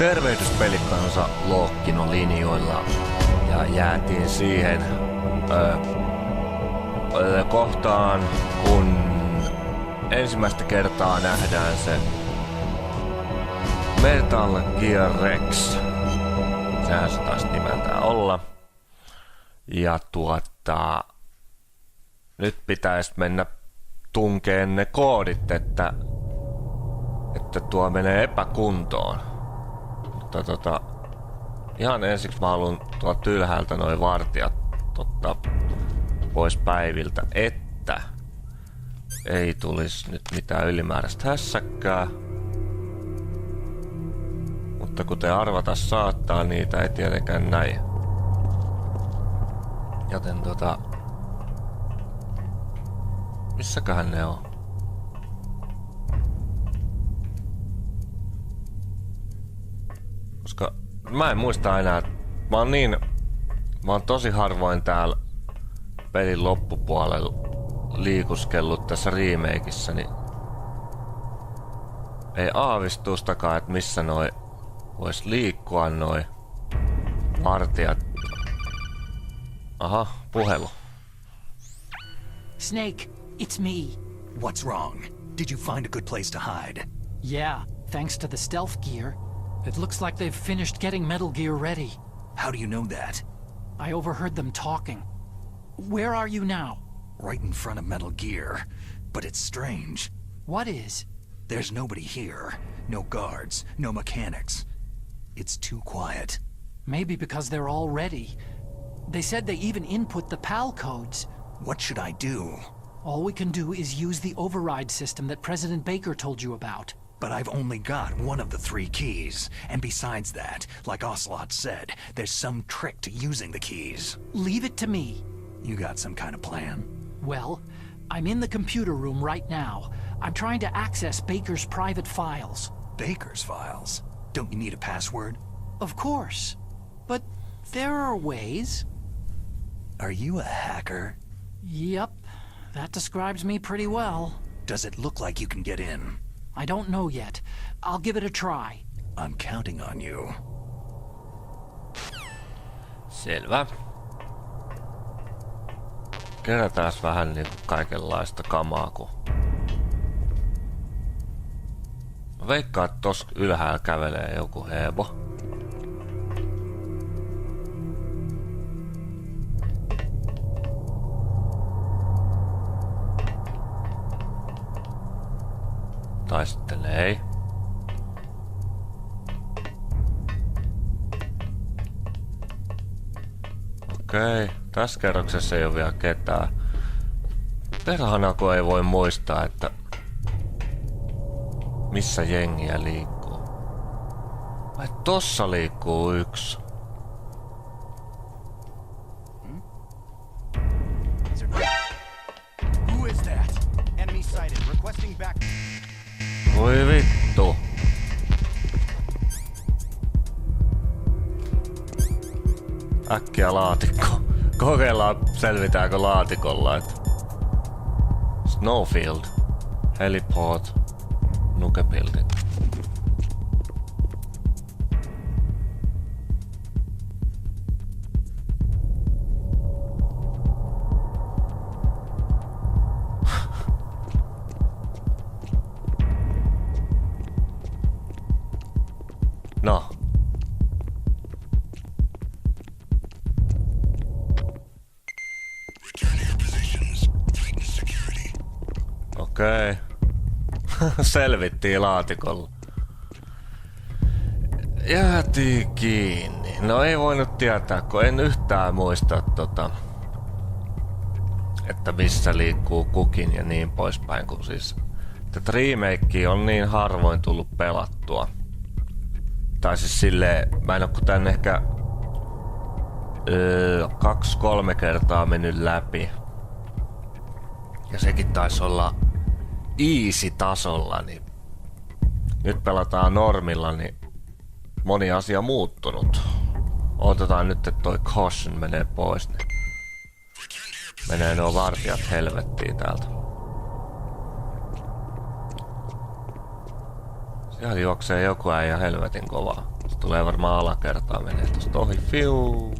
tervehdyspelikansa Lookkino linjoilla ja jäätiin siihen kohtaan, kun ensimmäistä kertaa nähdään se Metal Gear Rex. Sehän se taisi nimeltään olla. Ja nyt pitäisi mennä tunkeen ne koodit, että tuo menee epäkuntoon. Mutta ihan ensiksi mä haluan tuolta ylhäältä noin vartijat ottaa pois päiviltä, että ei tulisi nyt mitään ylimääräistä hässäkkää. Mutta kuten arvata saattaa, niitä ei tietenkään näin. Joten missäköhän ne on? Koska mä en muista enää, mä oon tosi harvoin täällä pelin loppupuolella liikuskellut tässä remakeissa, niin ei aavistustakaan, että missä noi vois liikkua noi vartijat. Aha, puhelu. Snake, it's me. What's wrong? Did you find a good place to hide? Yeah, thanks to the stealth gear. It looks like they've finished getting Metal Gear ready. How do you know that? I overheard them talking. Where are you now? Right in front of Metal Gear. But it's strange. What is? There's nobody here. No guards, no mechanics. It's too quiet. Maybe because they're all ready. They said they even input the PAL codes. What should I do? All we can do is use the override system that President Baker told you about. But I've only got one of the 3 keys. And besides that, like Ocelot said, there's some trick to using the keys. Leave it to me. You got some kind of plan? Well, I'm in the computer room right now. I'm trying to access Baker's private files. Baker's files? Don't you need a password? Of course. But there are ways. Are you a hacker? Yep. That describes me pretty well. Does it look like you can get in? I don't know yet. I'll give it a try. I'm counting on you. Selvä. Kerätääs vähän niinku kaikenlaista kamaa, kun mä veikkaan, että tossa ylhäällä kävelee joku hebo. Tai sitten ei. Okei, tässä kerroksessa ei ole vielä ketään. Perhana, kun ei voi muistaa, että missä jengiä liikkuu. Vai tossa liikkuu yksi. Who is that? Enemy sighted. Requesting back. Voi vittu. Äkkiä laatikko. Kokeillaan selvitäänkö laatikolla, että Snowfield, Heliport, Nuke Building. No. Okei. Selvittiin laatikolla. Jäätiin kiinni. No ei voinut tietää, kun en yhtään muista että missä liikkuu kukin ja niin poispäin, kun siis tätä remakea on niin harvoin tullut pelattua. Tai siis silleen, mä en oo kun tän ehkä 2-3 kertaa mennyt läpi. Ja sekin taisi olla easy-tasolla, niin nyt pelataan normilla, niin moni asia muuttunut. Otetaan nyt, että toi caution menee pois, niin menee nuo vartijat helvettiin täältä. Siellä juoksee joku äijä helvetin kovaa. Tulee varmaan alakertaa menee tosta ohi. Fiu.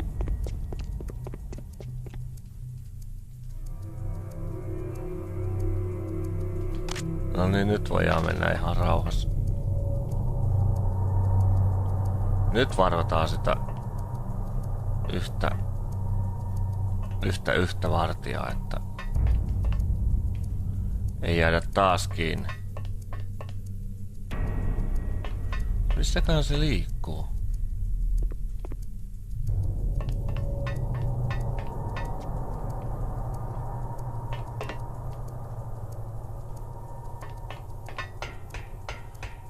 No niin, nyt voidaan mennä ihan rauhassa. Nyt varotaan sitä yhtä vartijaa, että ei jäädä taas kiinni. Missäkään se liikkuu?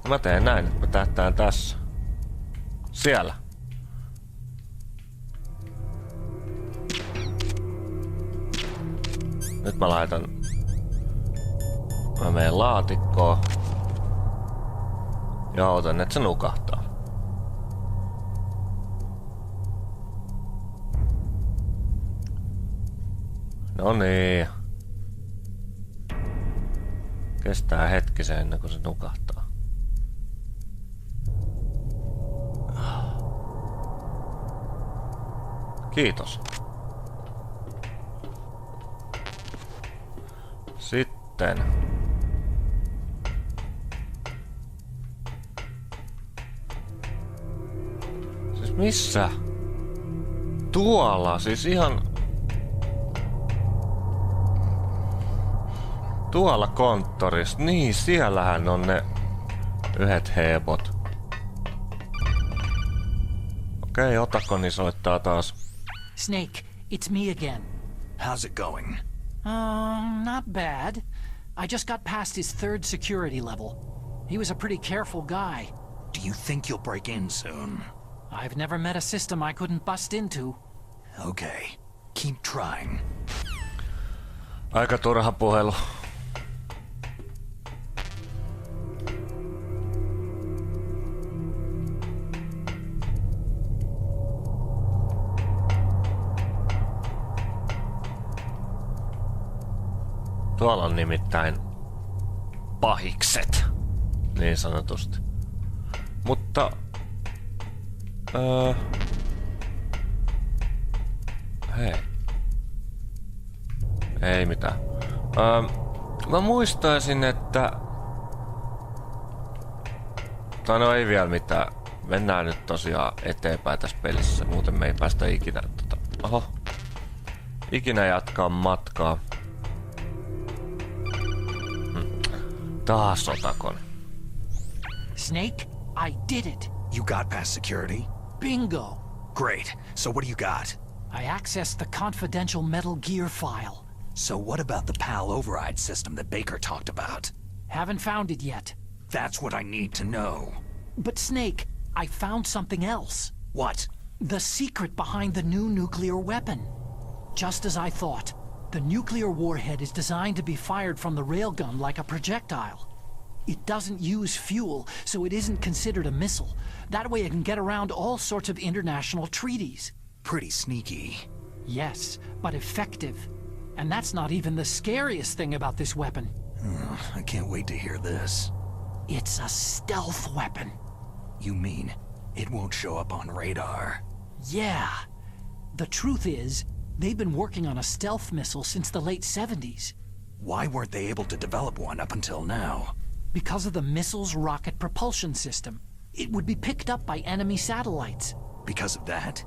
Mä teen näin, että mä tähtään tässä. Siellä. Nyt mä laitan... Mä menen laatikkoon. Ja otan, että se nukahtaa. No niin. Kestää hetkisen ennen kuin se nukahtaa. Kiitos. Sitten. Siis missä? Tuolla, siis ihan... Tuolla konttorissa. Niin, siellähän on ne yhdet hebot. Okei, otakoni soittaa taas. Snake, it's me again. How's it going? Not bad. I just got past his 3rd security level. He was a pretty careful guy. Do you think you'll break in soon? I've never met a system I couldn't bust into. Okay, keep trying. Aika turha puhelu. Tuolla on nimittäin pahikset, niin sanotusti. Mutta... hei. Ei mitään. Mä muistaisin, että... Tai no ei vielä mitään. Mennään nyt tosiaan eteenpäin tässä pelissä. Muuten me ei päästä ikinä... Ikinä jatkaa matkaa. Taas otakon. Snake, I did it. You got past security? Bingo. Great. So what do you got? I accessed the confidential Metal Gear file. So what about the PAL override system that Baker talked about? Haven't found it yet. That's what I need to know. But Snake, I found something else. What? The secret behind the new nuclear weapon. Just as I thought. The nuclear warhead is designed to be fired from the railgun like a projectile. It doesn't use fuel, so it isn't considered a missile. That way it can get around all sorts of international treaties. Pretty sneaky. Yes, but effective. And that's not even the scariest thing about this weapon. I can't wait to hear this. It's a stealth weapon. You mean it won't show up on radar? Yeah. The truth is, they've been working on a stealth missile since the late 70s. Why weren't they able to develop one up until now? Because of the missile's rocket propulsion system. It would be picked up by enemy satellites. Because of that?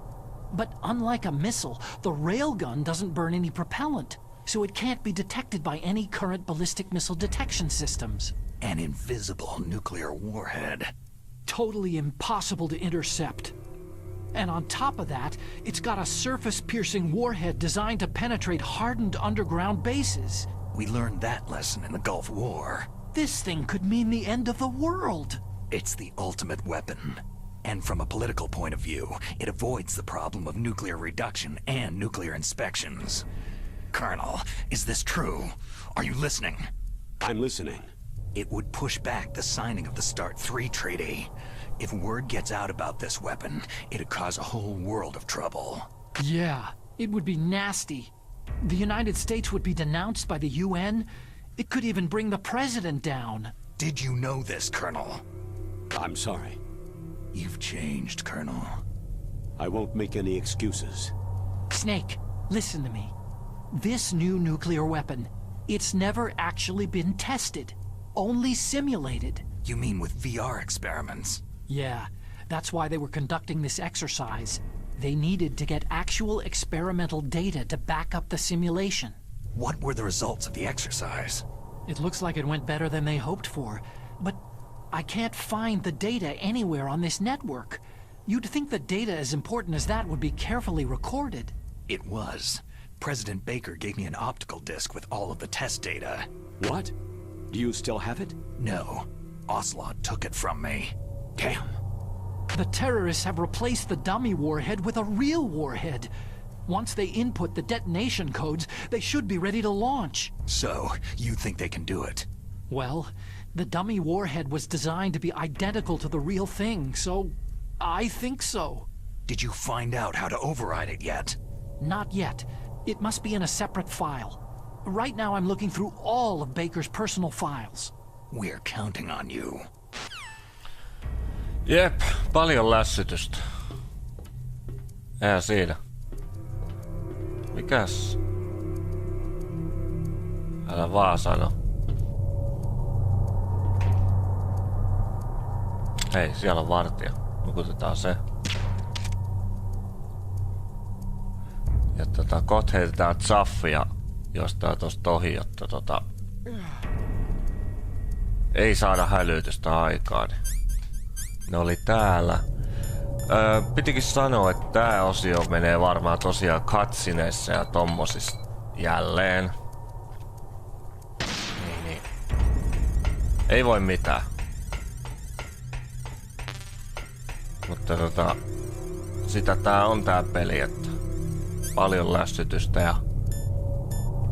But unlike a missile, the railgun doesn't burn any propellant, so it can't be detected by any current ballistic missile detection systems. An invisible nuclear warhead. Totally impossible to intercept. And on top of that, it's got a surface-piercing warhead designed to penetrate hardened underground bases. We learned that lesson in the Gulf War. This thing could mean the end of the world. It's the ultimate weapon. And from a political point of view, it avoids the problem of nuclear reduction and nuclear inspections. Colonel, is this true? Are you listening? I'm listening. It would push back the signing of the START 3 treaty. If word gets out about this weapon, it'd cause a whole world of trouble. Yeah, it would be nasty. The United States would be denounced by the UN. It could even bring the president down. Did you know this, Colonel? I'm sorry. You've changed, Colonel. I won't make any excuses. Snake, listen to me. This new nuclear weapon, it's never actually been tested. Only simulated. You mean with VR experiments? Yeah, that's why they were conducting this exercise. They needed to get actual experimental data to back up the simulation. What were the results of the exercise? It looks like it went better than they hoped for, but I can't find the data anywhere on this network. You'd think the data as important as that would be carefully recorded. It was. President Baker gave me an optical disc with all of the test data. What? Do you still have it? No. Ocelot took it from me. Damn. The terrorists have replaced the dummy warhead with a real warhead. Once they input the detonation codes, they should be ready to launch. So, you think they can do it? Well, the dummy warhead was designed to be identical to the real thing, so I think so. Did you find out how to override it yet? Not yet. It must be in a separate file. Right now I'm looking through all of Baker's personal files. We're counting on you. Jep, paljon lässytystä. Siinä. Mikäs? Älä vaan sano. Hei, siellä on vartija. Nukutetaan se. Ja kohta heitetään zaffia jostain tosta ohi, jotta ei saada hälytystä aikaan. Ne oli täällä. Pitikin sanoa, että tää osio menee varmaan tosiaan cutsceneissa ja tommosissa jälleen. Niin. Ei voi mitään. Mutta sitä tää on tää peli, että paljon lässytystä ja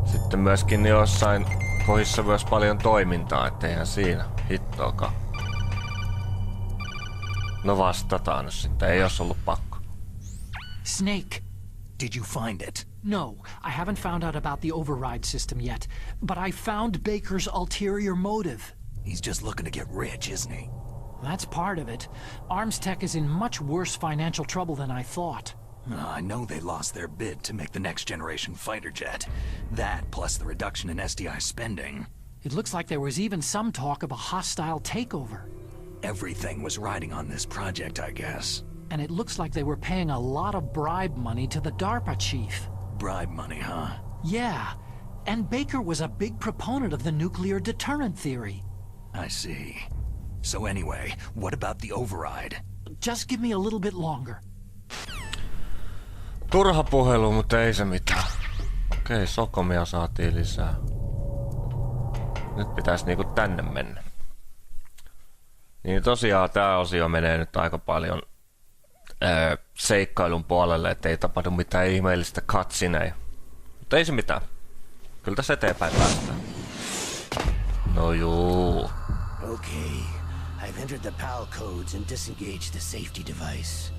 sitten myöskin jossain kohdissa myös paljon toimintaa, etteihän siinä hittoakaan. No vastataan nyt sitten, ei jos ollut pakko. Snake. Did you find it? No, I haven't found out about the override system yet, but I found Baker's ulterior motive. He's just looking to get rich, isn't he? That's part of it. Arms Tech is in much worse financial trouble than I thought. I know they lost their bid to make the next generation fighter jet. That, plus the reduction in SDI spending. It looks like there was even some talk of a hostile takeover. Everything was riding on this project, I guess. And it looks like they were paying a lot of bribe money to the DARPA chief. Bribe money, huh? Yeah, and Baker was a big proponent of the nuclear deterrent theory. I see. So anyway, what about the override? Just give me a little bit longer. Turha puhelu, mutta ei se mitään. Okei, sokomia saatiin lisää. Nyt pitäisi niinku tänne mennä. Niin tosiaan tää osio menee nyt aika paljon seikkailun puolelle, ettei tapahdu mitään ihmeellistä cutsceneja. Mutta ei se mitään. Kyllä tässä eteenpäin päästään. No juu. Okay, I've entered the PAL codes and disengaged the safety device.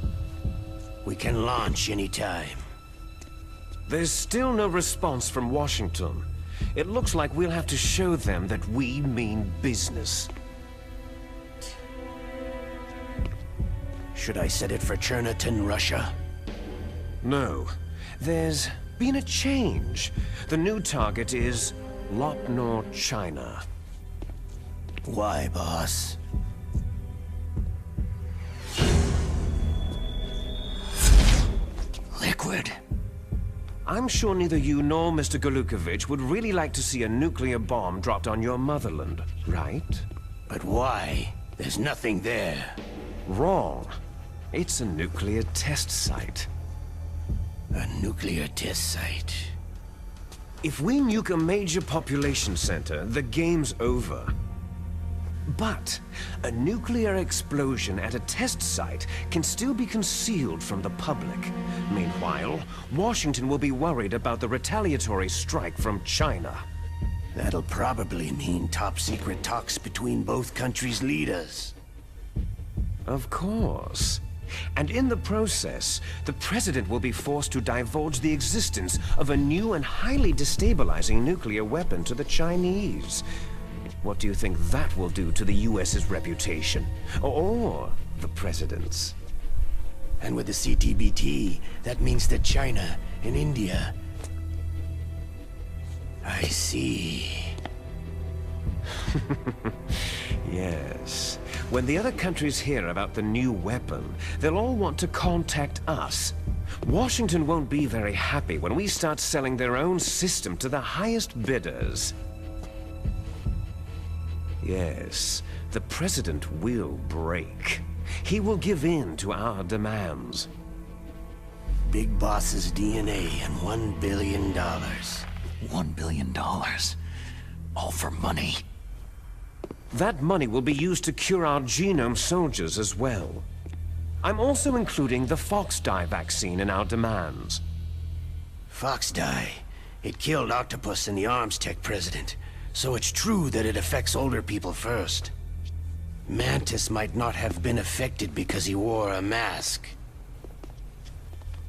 We can launch anytime. There's still no response from Washington. It looks like we'll have to show them that we mean business. Should I set it for Cherniton, Russia? No. There's been a change. The new target is Lookkino, China. Why, boss? Liquid. I'm sure neither you nor Mr. Golukovich would really like to see a nuclear bomb dropped on your motherland, right? But why? There's nothing there. Wrong. It's a nuclear test site. A nuclear test site. If we nuke a major population center, the game's over. But a nuclear explosion at a test site can still be concealed from the public. Meanwhile, Washington will be worried about the retaliatory strike from China. That'll probably mean top-secret talks between both countries' leaders. Of course. And in the process, the president will be forced to divulge the existence of a new and highly destabilizing nuclear weapon to the Chinese. What do you think that will do to the US's reputation? Or the President's? And with the CTBT, that means that China and India... I see. Yes. When the other countries hear about the new weapon, they'll all want to contact us. Washington won't be very happy when we start selling their own system to the highest bidders. Yes, the President will break. He will give in to our demands. Big Boss's DNA and $1 billion. $1 billion. All for money. That money will be used to cure our genome soldiers as well. I'm also including the Fox dye vaccine in our demands. Fox dye. It killed Octopus and the Arms Tech President. So it's true that it affects older people first. Mantis might not have been affected because he wore a mask.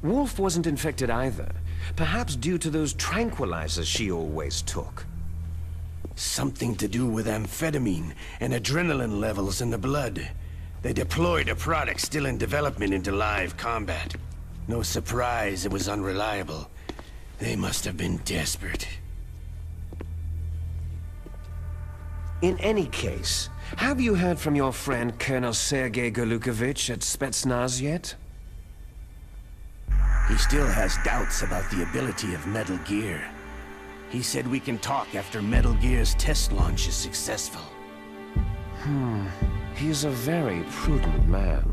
Wolf wasn't infected either. Perhaps due to those tranquilizers she always took. Something to do with amphetamine and adrenaline levels in the blood. They deployed a product still in development into live combat. No surprise it was unreliable. They must have been desperate. In any case, have you heard from your friend Colonel Sergei Golukovich at Spetsnaz yet? He still has doubts about the ability of Metal Gear. He said we can talk after Metal Gear's test launch is successful. He's a very prudent man.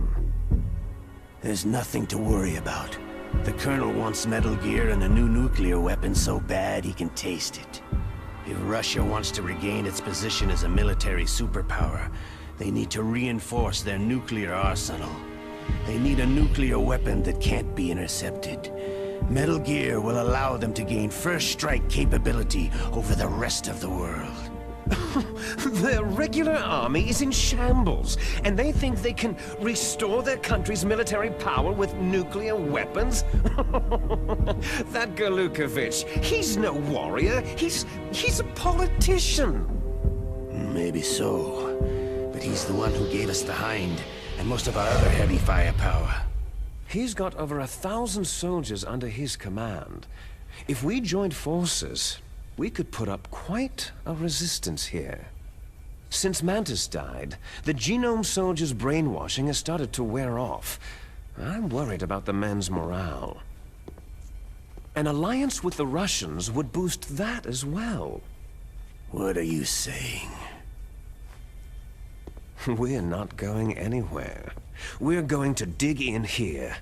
There's nothing to worry about. The Colonel wants Metal Gear and a new nuclear weapon so bad he can taste it. If Russia wants to regain its position as a military superpower, they need to reinforce their nuclear arsenal. They need a nuclear weapon that can't be intercepted. Metal Gear will allow them to gain first strike capability over the rest of the world. Their regular army is in shambles, and they think they can restore their country's military power with nuclear weapons? That Golukovich, he's no warrior. He's a politician. Maybe so, but he's the one who gave us the Hind and most of our other heavy firepower. He's got over 1,000 soldiers under his command. If we joined forces, we could put up quite a resistance here. Since Mantis died, the genome soldiers' brainwashing has started to wear off. I'm worried about the men's morale. An alliance with the Russians would boost that as well. What are you saying? We're not going anywhere. We're going to dig in here.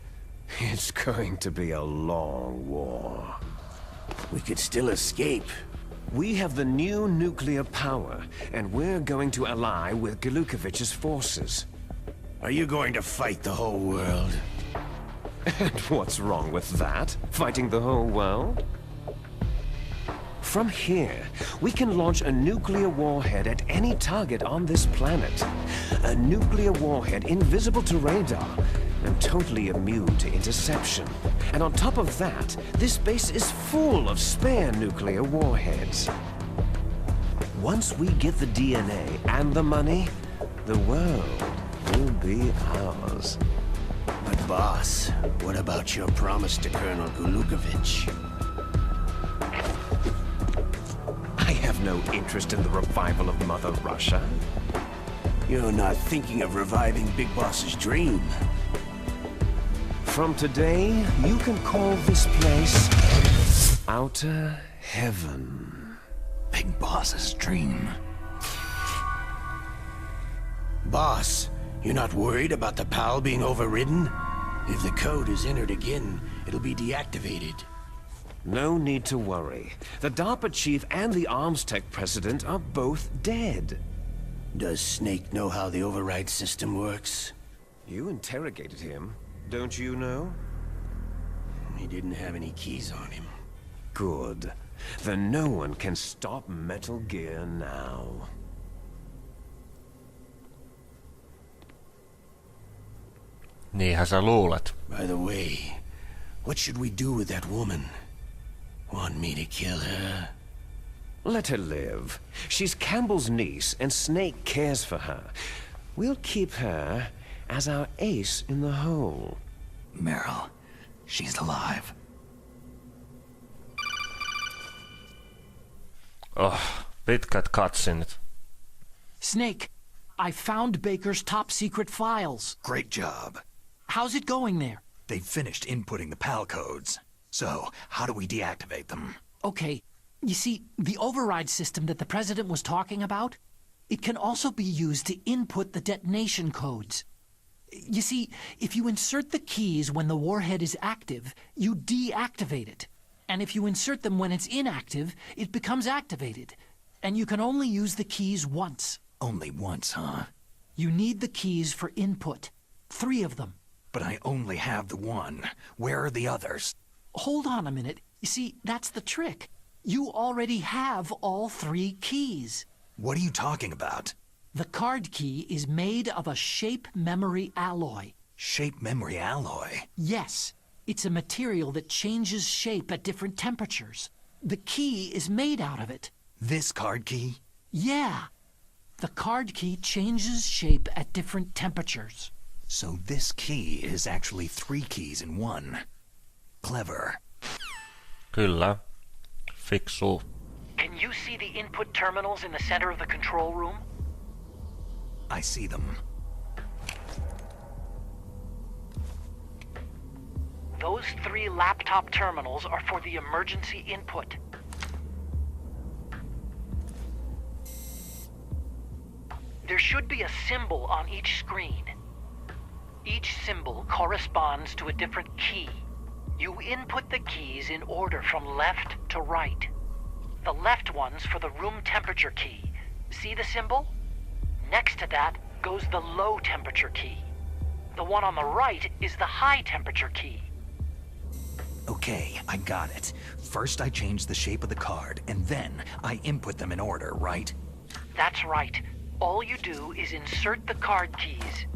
It's going to be a long war. We could still escape. We have the new nuclear power, and we're going to ally with Golukovich's forces. Are you going to fight the whole world? And what's wrong with that? Fighting the whole world? From here, we can launch a nuclear warhead at any target on this planet. A nuclear warhead invisible to radar and totally immune to interception. And on top of that, this base is full of spare nuclear warheads. Once we get the DNA and the money, the world will be ours. But boss, what about your promise to Colonel Golukovich? I have no interest in the revival of Mother Russia. You're not thinking of reviving Big Boss's dream. From today, you can call this place Outer Heaven. Big Boss's dream. Boss, you're not worried about the PAL being overridden? If the code is entered again, it'll be deactivated. No need to worry. The DARPA chief and the Arms Tech president are both dead. Does Snake know how the override system works? You interrogated him, don't you know? He didn't have any keys on him. Good. Then no one can stop Metal Gear now. Niinhän sä luulet. By the way, what should we do with that woman? Want me to kill her? Let her live. She's Campbell's niece, and Snake cares for her. We'll keep her as our ace in the hole. Meryl, she's alive. Oh, pitkät cutsceneit. Snake, I found Baker's top secret files. Great job. How's it going there? They've finished inputting the PAL codes. So, how do we deactivate them? Okay, you see, the override system that the President was talking about, it can also be used to input the detonation codes. You see, if you insert the keys when the warhead is active, you deactivate it. And if you insert them when it's inactive, it becomes activated. And you can only use the keys once. Only once, huh? You need the keys for input. 3 of them. But I only have the one. Where are the others? Hold on a minute. You see, that's the trick. You already have all 3 keys. What are you talking about? The card key is made of a shape memory alloy. Shape memory alloy? Yes. It's a material that changes shape at different temperatures. The key is made out of it. This card key? Yeah. The card key changes shape at different temperatures. So this key is actually 3 keys in one. Clever. Kyllä. Fiksu. Can you see the input terminals in the center of the control room? I see them. Those 3 laptop terminals are for the emergency input. There should be a symbol on each screen. Each symbol corresponds to a different key. You input the keys in order from left to right. The left one's for the room temperature key. See the symbol? Next to that goes the low temperature key. The one on the right is the high temperature key. Okay, I got it. First I change the shape of the card, and then I input them in order, right? That's right. All you do is insert the card keys.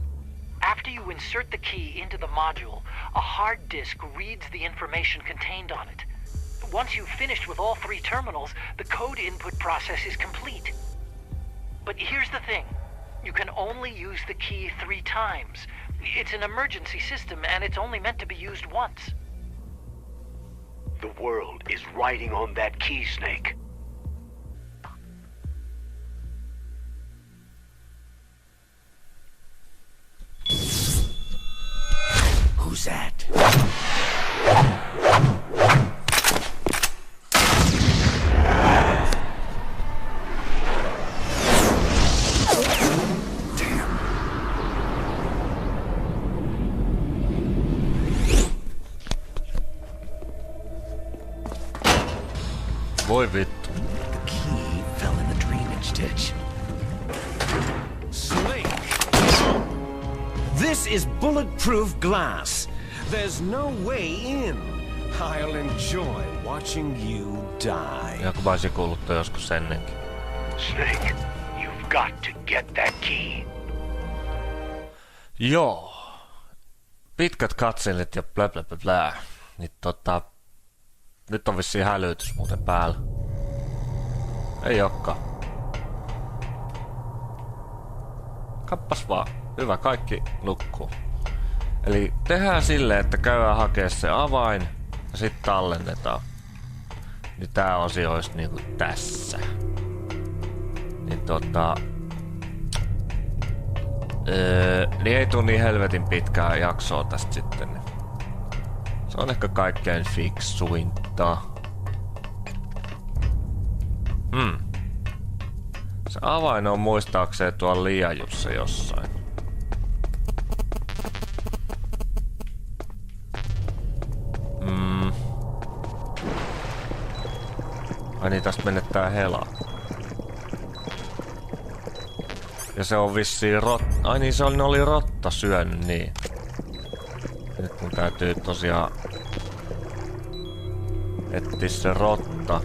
After you insert the key into the module, a hard disk reads the information contained on it. Once you've finished with all 3 terminals, the code input process is complete. But here's the thing. You can only use the key 3 times. It's an emergency system, and it's only meant to be used once. The world is riding on that key, Snake. Who's that? Voi vittu. The key fell in the drainage ditch. Snake! This is bulletproof glass. There's no way in. I'll enjoy watching you die. Joku voisi kuullut joskus ennenkin. Snake, you've got to get that key. Joo. Pitkät katselit ja blä blä blä blä. Niin nyt on vissiin hälytys muuten päällä. Ei olekaan. Kappas vaan. Hyvä, kaikki nukkuu. Eli tehdään silleen, että käydään hakea se avain ja sitten tallennetaan. Niin tää osio olisi niinku tässä. Niin niin ei tuu niin helvetin pitkää jaksoa tästä sitten. Niin. Se on ehkä kaikkein fiksuinta. Se avain on muistaakseni tuolla liejussa jossain. Ai niin, tästä menettää helaa. Ja se on vissiin ai niin, se oli rotta syönyt, niin. Nyt mun täytyy tosiaan etsiä se rotta.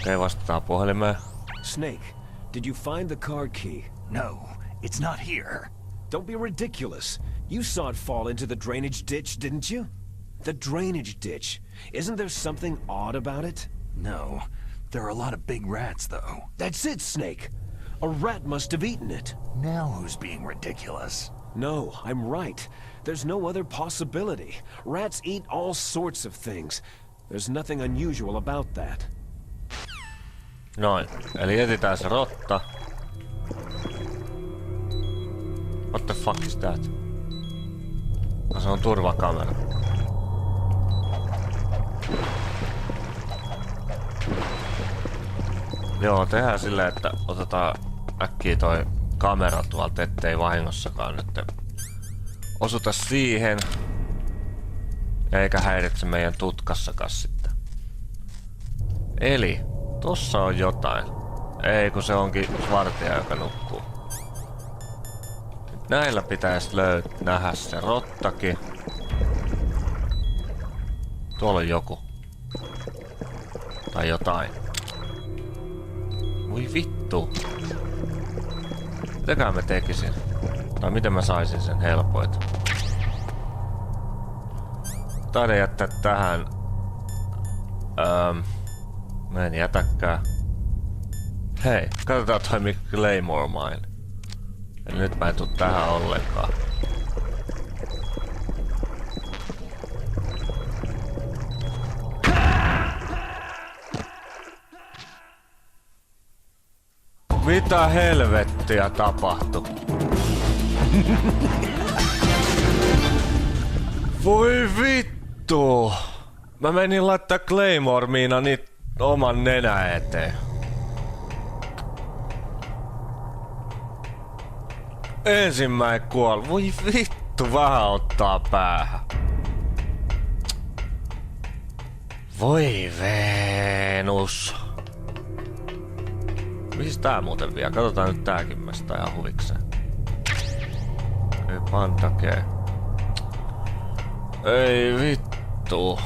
Okei, vastataan puhelimeen. Snake, did you find the card key? No, it's not here. Don't be ridiculous. You saw it fall into the drainage ditch, didn't you? The drainage ditch. Isn't there something odd about it? No. There are a lot of big rats, though. That's it, Snake. A rat must have eaten it. Now who's being ridiculous? No, I'm right. There's no other possibility. Rats eat all sorts of things. There's nothing unusual about that. Noin. Eli etsitään se rotta. What the fuck is that? No, se on turvakamera. Joo, tehdään silleen, että otetaan äkkiä toi kamera tuolta, ettei vahingossakaan nyt osuta siihen. Eikä häiritse meidän tutkassakaan sitten. Eli, tossa on jotain. Ei, kun se onkin vartija, joka nukkuu. Nyt näillä pitäisi nähdä se rottakin. Tuolla on joku. Tai jotain. Voi vittu. Mitäkään mä tekisin? Tai miten mä saisin sen helpoita? Taidan jättää tähän. Mä en jätäkään. Hei, katsotaan toimii Claymore Mine. Eli nyt mä en tuu tähän ollenkaan. Mitä helvettiä tapahtui? Voi vittu! Mä menin laittaa Claymore-miina oman nenä eteen. Ensimmäinen kuoli. Voi vittu, vähän ottaa päähän. Voi Venus. Missä tää muuten vielä? Katsotaan nyt tääkin mesta ihan huvikseen. Ei pantakee. Ei vittu.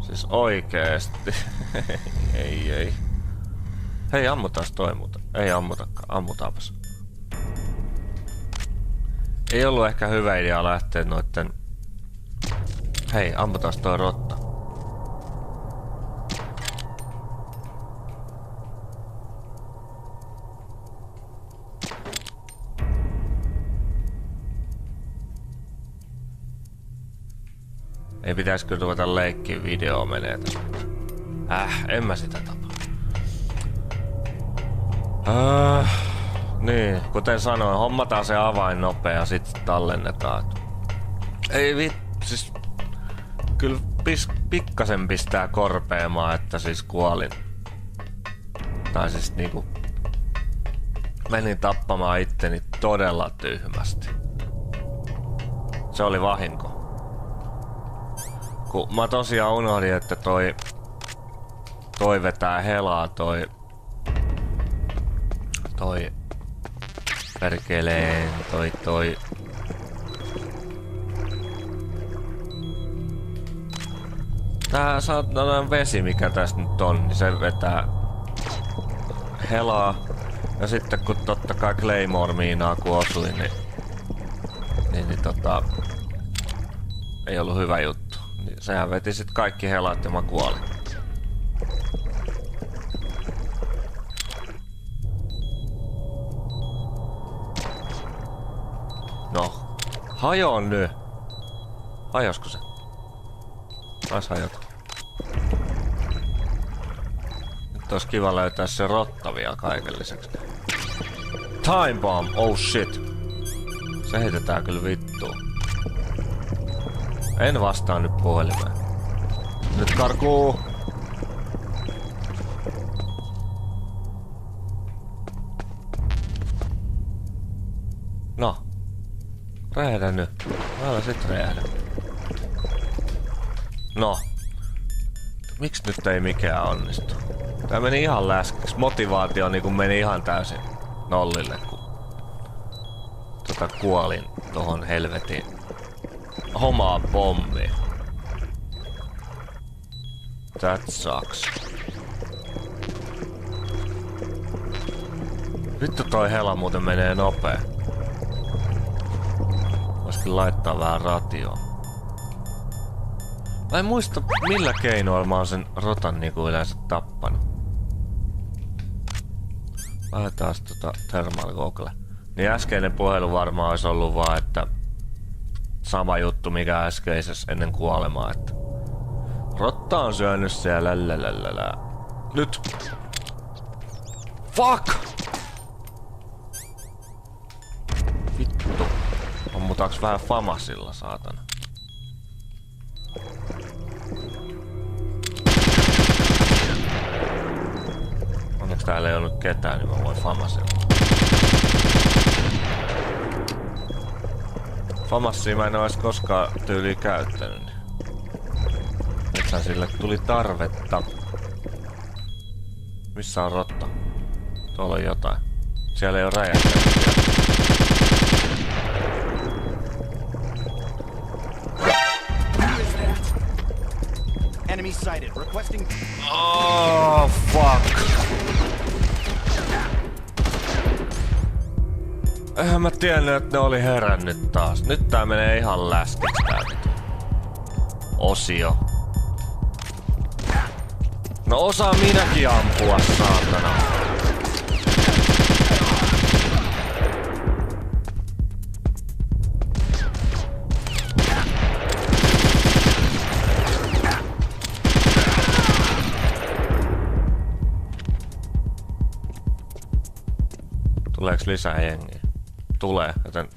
Siis oikeesti. ei. Hei, ammutaas toi muuten. Ei ammutakaan. Ammutaapas. Ei ollut ehkä hyvä idea lähteä noitten... Hei, ammutaas toi rotta. Ei pitäis kyllä ruveta leikkiin, video menee tästä. En mä sitä tapaa. Niin, kuten sanoin, hommataan se avain nopea ja sit tallennetaan. Ei vittu, siis... Kyllä pikkasen pistää korpeamaan, että siis kuolin. Tai siis niinku... Menin tappamaan itteni todella tyhmästi. Se oli vahinko. Kun mä tosiaan unohdin, että toi vetää helaa, toi perkeleen, toi tää saatana vesi, mikä tässä nyt on, niin se vetää helaa. Ja sitten kun totta kai Claymore-miinaa kun osuin, niin ei ollut hyvä juttu. Niin sehän veti sit kaikki helat ja mä kuolin. No, hajoon nyt. Hajosko se? Taisi hajota. Nyt olisi kiva löytää se rotta vielä kaiken lisäksi. Time bomb, oh shit. Se heitetään kyllä vittuun. En vastaa nyt puhelimeen. Nyt karkuu! No. Räjähdä nyt. Älä sit räjähdä. No. Miksi nyt ei mikään onnistu? Tää meni ihan läskiksi. Motivaatio niinku meni ihan täysin nollille, kun kuolin tohon helvetin homaa pommi. That sucks. Vittu toi hela muuten menee nopee. Voisikin laittaa vähän ratioon. Mä en muista millä keinoilla mä oon sen rotan niinku yleensä tappanut. Laitetaan thermal goggle. Niin äskeinen puhelu varmaan olisi ollut vaan, että sama juttu mikä äskeisessä ennen kuolemaa, että rotta on syönyt siellä lällälällälä. Nyt! Fuck! Vittu. Ammutaanko vähän famasilla, saatana? Onneksi täällä ei ollut ketään, niin mä voin famasilla. Famassia mä en ois koskaan tyyliin käyttänyt. Nythän sille tuli tarvetta. Missä on rotta? Tuolla on jotain. Siellä ei oo räjähtänyt vielä. Enemy sighted. Requesting. Oh fuck. Eihän mä tiennyt, että ne oli herännyt taas. Nyt tää menee ihan läskiksi tää vitu osio. No osaan minäkin ampua, saatana. Tuleeks lisää jengiä? Tulee, joten...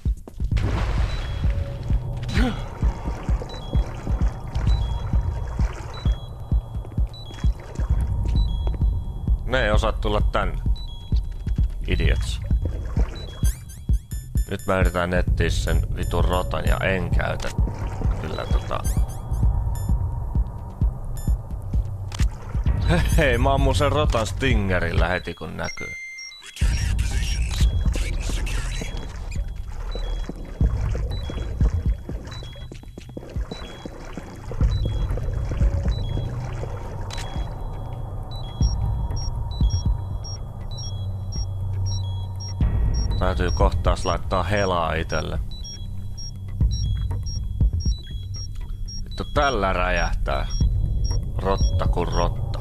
Ne ei osaa tulla tänne. Idiots. Nyt mä yritän etsiä sen vitun rotan ja en käytä kyllä Hei, mä ammun sen rotan stingerillä heti kun näkyy. Täytyy kohtaas laittaa helaa itelle. Vittu tällä räjähtää. Rotta kuin rotta.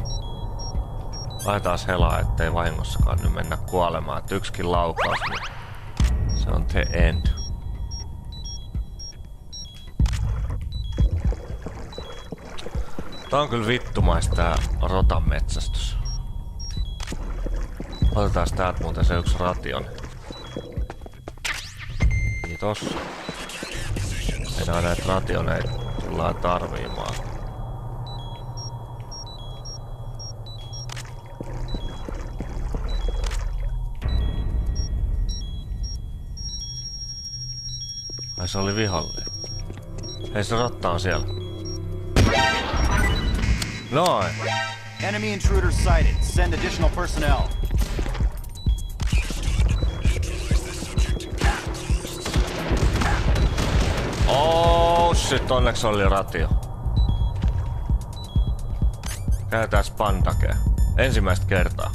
Laitetaan helaa, ettei vahingossakaan nyt mennä kuolemaan. Et yksikin laukaus, niin se on the end. Tää on kyllä vittumais tää rotan metsästys. Otetaan täältä muuten se yksi ration. Kiitos. Enää näitä rationeita tullaan tarviimaan. Ai se oli vihollinen. Hei se rotta on siellä. Noin. Enemy intruders sighted. Send additional personnel. Oh shit, onneksi oli ratio. Käytetään spandakea. Ensimmäistä kertaa.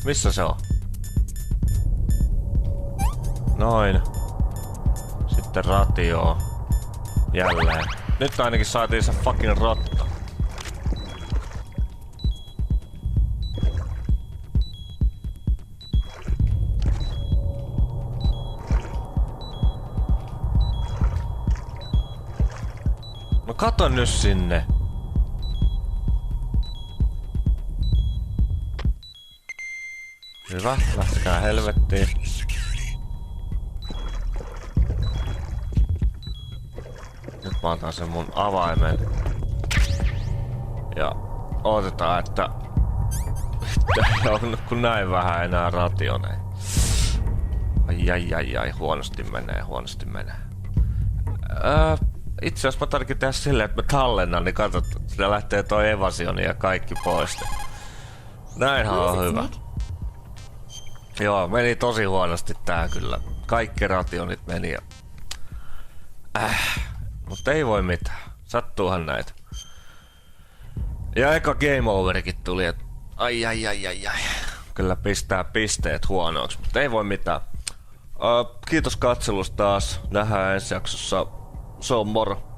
Missä se on? Noin. Sitten ratio. Jälleen. Nyt ainakin saatiin se fucking rotta. No kato nyt sinne. Hyvä, lähtekää helvettiin. Nyt mä otan sen mun avaimen. Ja odotetaan, että... on kun näin vähän enää rationeja. Ai, huonosti menee. Itse asiassa mä tarvitsin tehdä silleen, että mä tallennan, niin katsot, sitä lähtee toi evasioni ja kaikki pois. Näinhän on hyvä. Joo, meni tosi huonosti tää kyllä. Kaikki rationit meni ja... Mutta ei voi mitään. Sattuuhan näitä. Ja eka game overikin tuli, et... Ai. Kyllä pistää pisteet huonoiksi, mutta ei voi mitään. Kiitos katselusta taas. Nähdään ensi jaksossa. Se on moro.